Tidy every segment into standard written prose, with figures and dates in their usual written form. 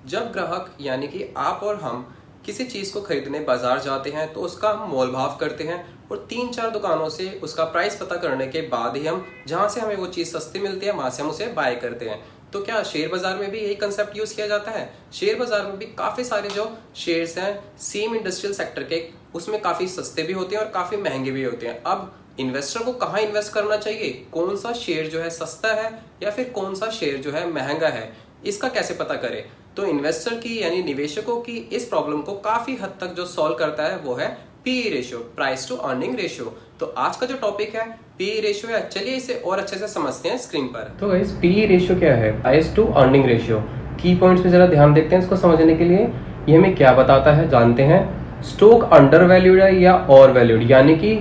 जब ग्राहक यानी कि आप और हम किसी चीज़ को खरीदने बाजार जाते हैं तो उसका हम मोल भाव करते हैं और 3-4 दुकानों से उसका प्राइस पता करने के बाद ही हम जहां से हमें वो चीज़ सस्ती मिलती है वहां से हम उसे बाय करते हैं। तो क्या शेयर बाजार में भी यही कंसेप्ट यूज़ किया जाता है? शेयर बाजार में भी काफ़ी सारे जो शेयर्स हैं सेम इंडस्ट्रियल सेक्टर के, उसमें काफ़ी सस्ते भी होते हैं और काफ़ी महंगे भी होते हैं। अब इन्वेस्टर को कहाँ इन्वेस्ट करना चाहिए, कौन सा शेयर जो है सस्ता है या फिर कौन सा शेयर जो है महंगा है, इसका कैसे पता करें? तो इन्वेस्टर की यानी निवेशकों की इस प्रॉब्लम को काफी हद तक जो सॉल्व करता है वो है PE ratio, price to earning ratio. तो आज का जो टॉपिक है पीई रेशियो है, चलिए इसे और अच्छे से समझते हैं स्क्रीन पर। तो गाइस पीई रेशियो क्या है? Price to earning ratio. Key points पे जरा ध्यान देखते हैं इसको समझने के लिए। ये हमें क्या बताता है जानते हैं। स्टॉक अंडर वैल्यूड है या ओवर वैल्यूड, यानी कि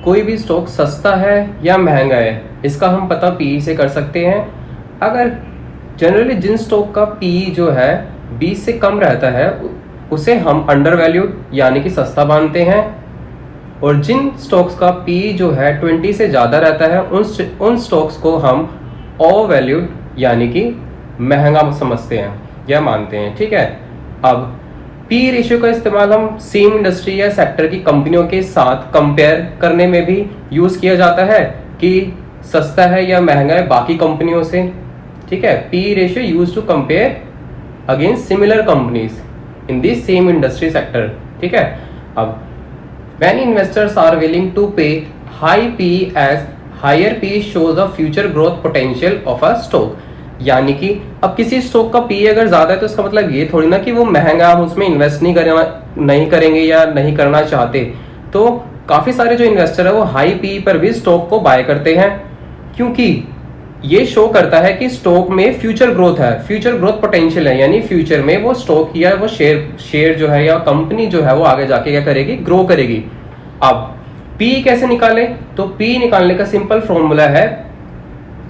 कोई भी स्टॉक सस्ता है या महंगा है, इसका हम पता पीई से कर सकते हैं। अगर जनरली जिन स्टॉक का पी जो है 20 से कम रहता है उसे हम अंडर वैल्यूड यानी कि सस्ता मानते हैं, और जिन स्टॉक्स का पी जो है 20 से ज़्यादा रहता है उन स्टॉक्स को हम ओवर वैल्यूड यानी कि महंगा समझते हैं या मानते हैं। ठीक है, अब पी रेशियो का इस्तेमाल हम सेम इंडस्ट्री या सेक्टर की कंपनियों के साथ कंपेयर करने में भी यूज़ किया जाता है कि सस्ता है या महंगा है बाकी कंपनियों से। ठीक है, P ratio use to compare against similar companies in the same industry sector. ठीक है, अब when investors are willing to pay high P as higher P shows a future growth potential of a stock, यानी कि अब किसी stock का P अगर ज्यादा है तो इसका मतलब ये थोड़ी ना कि वो महंगा, हम उसमें इन्वेस्ट नहीं करेंगे या नहीं करना चाहते। तो काफी सारे जो इन्वेस्टर है वो हाई पी पर भी स्टॉक को बाय करते हैं, क्योंकि ये शो करता है कि स्टॉक में फ्यूचर ग्रोथ है, फ्यूचर ग्रोथ पोटेंशियल है, यानी फ्यूचर में वो स्टॉक या वो शेयर जो है या कंपनी जो है वो आगे जाके क्या करेगी, ग्रो करेगी। अब पी कैसे निकाले? तो पी निकालने का सिंपल फॉर्मूला है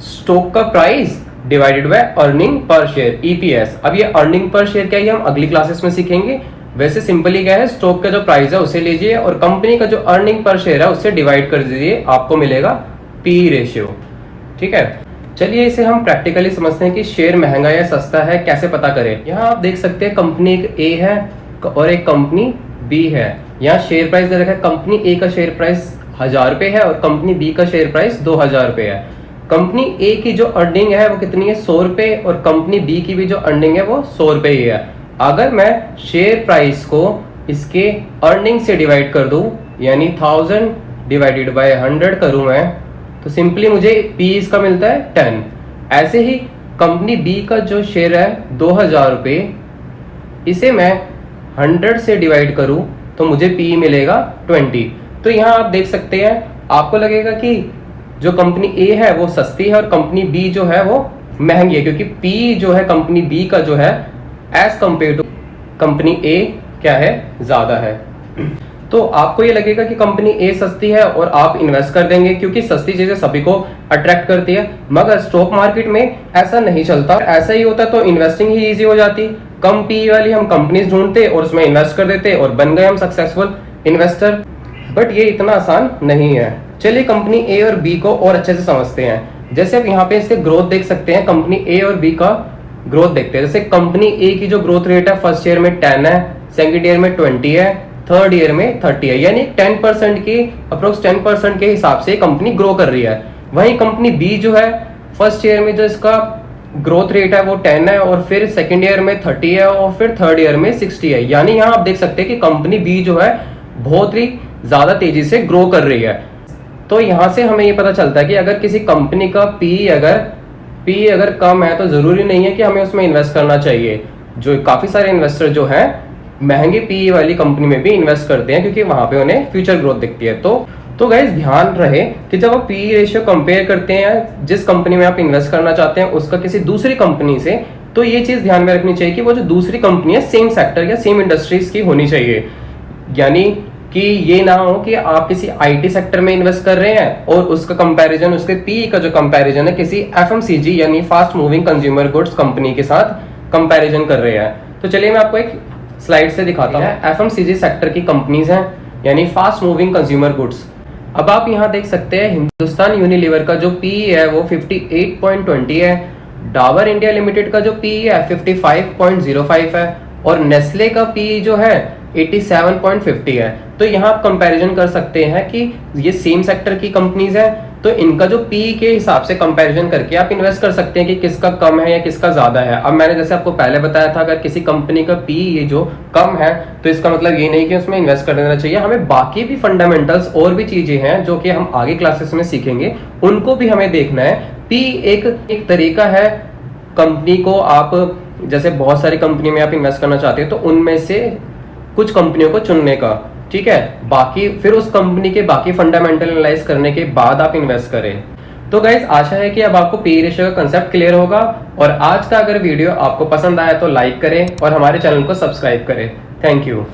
स्टॉक का price divided by earning per share, EPS. अब ये अर्निंग पर शेयर क्या है हम अगली क्लासेस में सीखेंगे। वैसे सिंपली क्या है, स्टॉक का जो प्राइस है उसे लीजिए और कंपनी का जो अर्निंग पर शेयर है उससे डिवाइड कर दीजिए, आपको मिलेगा पी रेशियो। ठीक है, चलिए इसे हम प्रैक्टिकली समझते हैं कि शेयर महंगा या सस्ता है कैसे पता करें। यहाँ आप देख सकते हैं कंपनी एक ए है और एक कंपनी बी है। यहाँ शेयर प्राइस दे रखा है, कंपनी ए का शेयर प्राइस 1000 रुपए है और कंपनी बी का शेयर प्राइस 2000 रुपए है। कंपनी ए की जो अर्निंग है वो कितनी है, 100 रुपए, और कंपनी बी की भी जो अर्निंग है वो 100 रुपए ही है। अगर मैं शेयर प्राइस को इसके अर्निंग से डिवाइड कर दूं, यानी 1000 डिवाइडेड बाय 100 करूं मैं, तो सिंपली मुझे पी इसका मिलता है 10। ऐसे ही कंपनी बी का जो शेयर है 2000 रुपये, इसे मैं 100 से डिवाइड करूं तो मुझे पी मिलेगा 20। तो यहाँ आप देख सकते हैं, आपको लगेगा कि जो कंपनी ए है वो सस्ती है और कंपनी बी जो है वो महंगी है, क्योंकि पी जो है कंपनी बी का जो है एज कंपेयर टू कंपनी ए क्या है, ज्यादा है। तो आपको ये लगेगा कि कंपनी ए सस्ती है और आप इन्वेस्ट कर देंगे क्योंकि सस्ती चीजें सभी को अट्रैक्ट करती है, मगर स्टॉक मार्केट में ऐसा नहीं चलता। ऐसा ही होता तो इन्वेस्टिंग ही इजी हो जाती। कम पी वाली हम कंपनीज ढूंढते और उसमें इन्वेस्ट कर देते और बन गए हम सक्सेसफुल इन्वेस्टर, बट ये इतना आसान नहीं है। चलिए कंपनी ए और बी को और अच्छे से समझते हैं। जैसे आप यहाँ पे इसके ग्रोथ देख सकते हैं, कंपनी ए और बी का ग्रोथ देखते हैं। जैसे कंपनी ए की जो ग्रोथ रेट है फर्स्ट ईयर में 10 है, सेकेंड ईयर में 20 है, थर्ड ईयर में 30 है, यानी 10% की अप्रोक्स 10% के हिसाब से कंपनी ग्रो कर रही है। वहीं कंपनी बी जो है फर्स्ट ईयर में जो इसका ग्रोथ रेट है वो 10 है, और फिर सेकेंड ईयर में 30 है, और फिर थर्ड ईयर में 60 है। यानी यहाँ आप देख सकते हैं कि कंपनी बी जो है बहुत ही ज्यादा तेजी से ग्रो कर रही है। तो यहाँ से हमें ये पता चलता है कि अगर किसी कंपनी का पी अगर कम है तो जरूरी नहीं है कि हमें उसमें इन्वेस्ट करना चाहिए। जो काफी सारे इन्वेस्टर जो हैं महंगी पी वाली कंपनी में भी इन्वेस्ट करते हैं क्योंकि वहां पे उन्हें फ्यूचर ग्रोथ दिखती है। तो गाइस ध्यान रहे कि जब आप पी रेशियो कंपेयर करते हैं जिस कंपनी में आप इन्वेस्ट करना चाहते हैं उसका किसी दूसरी कंपनी से, तो ये चीज ध्यान में रखनी चाहिए कि वो जो दूसरी कंपनी है सेम सेक्टर या सेम इंडस्ट्रीज की होनी चाहिए। यानी कि ये ना हो कि आप किसी आईटी सेक्टर में इन्वेस्ट कर रहे हैं और उसका कंपैरिजन, उसके पी का जो कंपैरिजन है किसी एफएमसीजी यानी fast moving consumer goods company के साथ कंपैरिजन कर रहे हैं। तो चलिए मैं आपको एक स्लाइड से दिखाता हूँ। एफएमसीजी सेक्टर की कंपनीज हैं यानी फास्ट मूविंग कंज्यूमर गुड्स। अब आप यहाँ देख सकते हैं हिंदुस्तान यूनिलीवर का जो पी है वो 58.20 है, डाबर इंडिया लिमिटेड का जो पीई है 55.05 है और नेस्ले का पीई जो है 87.50 है। तो यहाँ आप कंपैरिजन कर सकते हैं कि ये सेम सेक्टर की कंपनीज है, तो इनका जो पी के हिसाब से कंपैरिजन करके आप इन्वेस्ट कर सकते हैं कि किसका कम है या किसका ज्यादा है। अब मैंने जैसे आपको पहले बताया था, अगर किसी कंपनी का पी ये जो कम है तो इसका मतलब ये नहीं कि उसमें इन्वेस्ट कर देना चाहिए। हमें बाकी भी फंडामेंटल्स और भी चीजें हैं जो कि हम आगे क्लासेस में सीखेंगे, उनको भी हमें देखना है। पी एक तरीका है कंपनी को, आप जैसे बहुत सारी कंपनी में आप इन्वेस्ट करना चाहते हैं तो उनमें से कुछ कंपनियों को चुनने का, ठीक है, बाकी फिर उस कंपनी के बाकी फंडामेंटल एनालाइज करने के बाद आप इन्वेस्ट करें। तो गाइस, आशा है कि अब आपको पी रेशियो का कंसेप्ट क्लियर होगा। और आज का अगर वीडियो आपको पसंद आया तो लाइक करें और हमारे चैनल को सब्सक्राइब करें। Thank you.